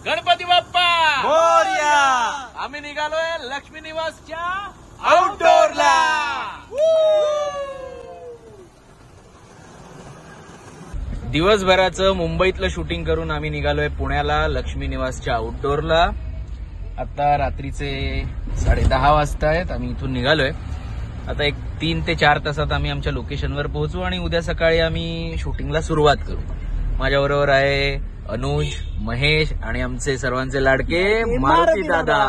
गणपती बाप्पा मोरया. आम्ही निघालोय लक्ष्मी निवासच्या आउटडोरला. दिवसभराचं मुंबईतलं शूटिंग करून आम्ही निघालोय पुण्याला लक्ष्मी निवासच्या आउटडोरला. आता रात्रीचे 10:30 वाजता आहेत. आम्ही इथून निघालोय. आता एक 3 ते 4 तासात आम्ही आमच्या लोकेशनवर पोहोचू आणि उद्या सकाळी आम्ही शूटिंगला सुरुवात करू. माझ्याबरोबर आहे अनुज, महेश आणि आमचे सर्वांचे लाडके मारुती दादा.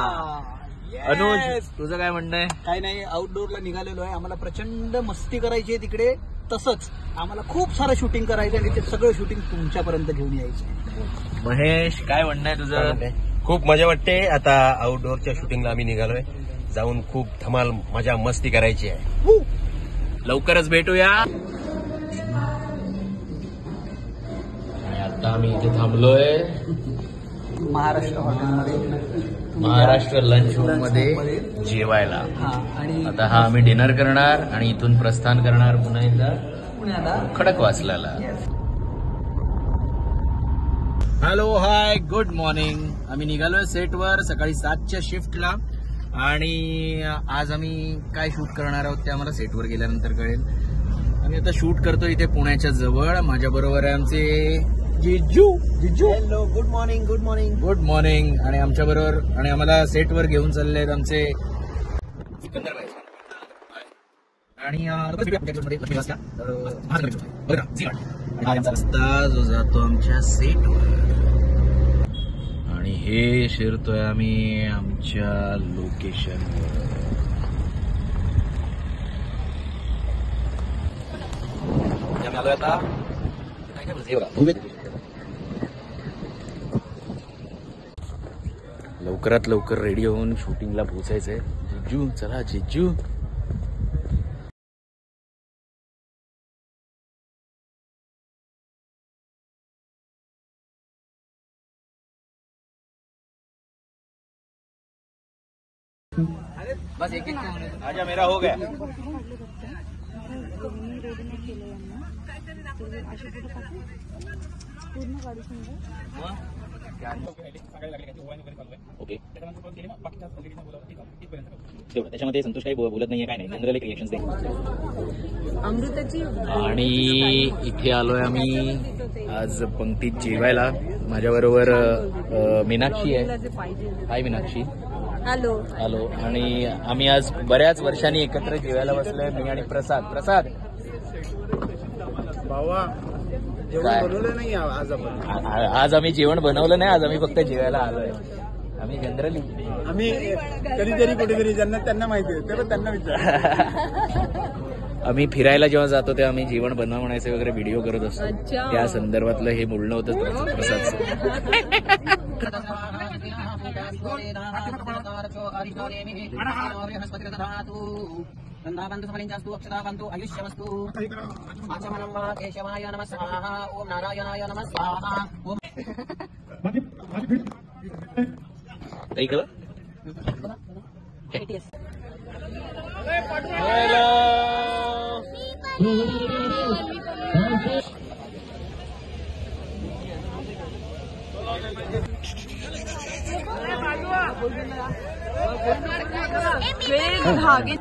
अनुज, तुझं काय म्हणणं आहे? काय नाही, आउटडोअरला निघालेलो आहे. आम्हाला प्रचंड मस्ती करायची आहे तिकडे. तसंच आम्हाला खूप सारं शूटिंग करायचं आणि ते सगळं शूटिंग तुमच्यापर्यंत घेऊन यायचं. महेश, काय म्हणणं आहे तुझं? खूप मजा वाटते. आता आउटडोअरच्या शूटिंगला आम्ही निघालोय. जाऊन खूप धमाल मजा मस्ती करायची आहे. लवकरच भेटूया. आता आम्ही इथे थांबलोय महाराष्ट्र हॉटेलमध्ये, महाराष्ट्र लंच होम मध्ये जेवायला. आणि आता हा आम्ही डिनर करणार आणि इथून प्रस्थान करणार पुन्हा एकदा पुण्याला खडकवासला. हॅलो, हाय, गुड मॉर्निंग. आम्ही निघालोय सेटवर सकाळी 7च्या शिफ्टला आणि आज आम्ही काय शूट करणार आहोत ते आम्हाला सेटवर गेल्यानंतर कळेल. आम्ही आता शूट करतो इथे पुण्याच्या जवळ. माझ्या बरोबर आहे आमचे जिजू. Hello, good morning. Good morning. Good morning. आणि आमच्या बरोबर आणि आम्हाला सेटवर घेऊन चालले आहेत आमचे सिकंदर भाई आणि रस्ता जो जातो आमच्या सेटवर आणि हे शिरतोय आम्ही आमच्या लोकेशनवर. आलोय आता लवकरात लवकर रेडी होऊन शूटिंगला पोहोचायचंय. जिजू, चला जिजू. बस एक आजा, मेरा हो गया. ओके, त्याच्यामध्ये संतोष काही बोलत नाहीये, काय नाही, जनरल रिएक्शन्स दे. अमृताची. आणि इथे आलोय आम्ही आज पंक्तीत जेवायला. माझ्याबरोबर मीनाक्षी आहे. हाय मीनाक्षी. हॅलो. हॅलो. आणि आम्ही आज बऱ्याच वर्षांनी एकत्र जेवायला बसलोय, मी आणि प्रसाद. प्रसाद बाबा, काय? बनवलं नाही आज आपण. आज आम्ही जेवण बनवलं नाही, आज आम्ही फक्त जेवायला आलोय. आम्ही जनरली आम्ही कधीतरी कुठेतरी ज्यांना त्यांना माहिती आहे तेव्हा त्यांना विचार. आम्ही फिरायला जेव्हा जातो तेव्हा आम्ही जेवण बनवण्याचे वगैरे व्हिडिओ करत असतो. अच्छा. त्या संदर्भातलं हे बोलणं होतं प्रसादचं. केशवाय नमः स्वाहा. ओम नारायणाय नमः स्वाहा. ओम काही कळ. धागे.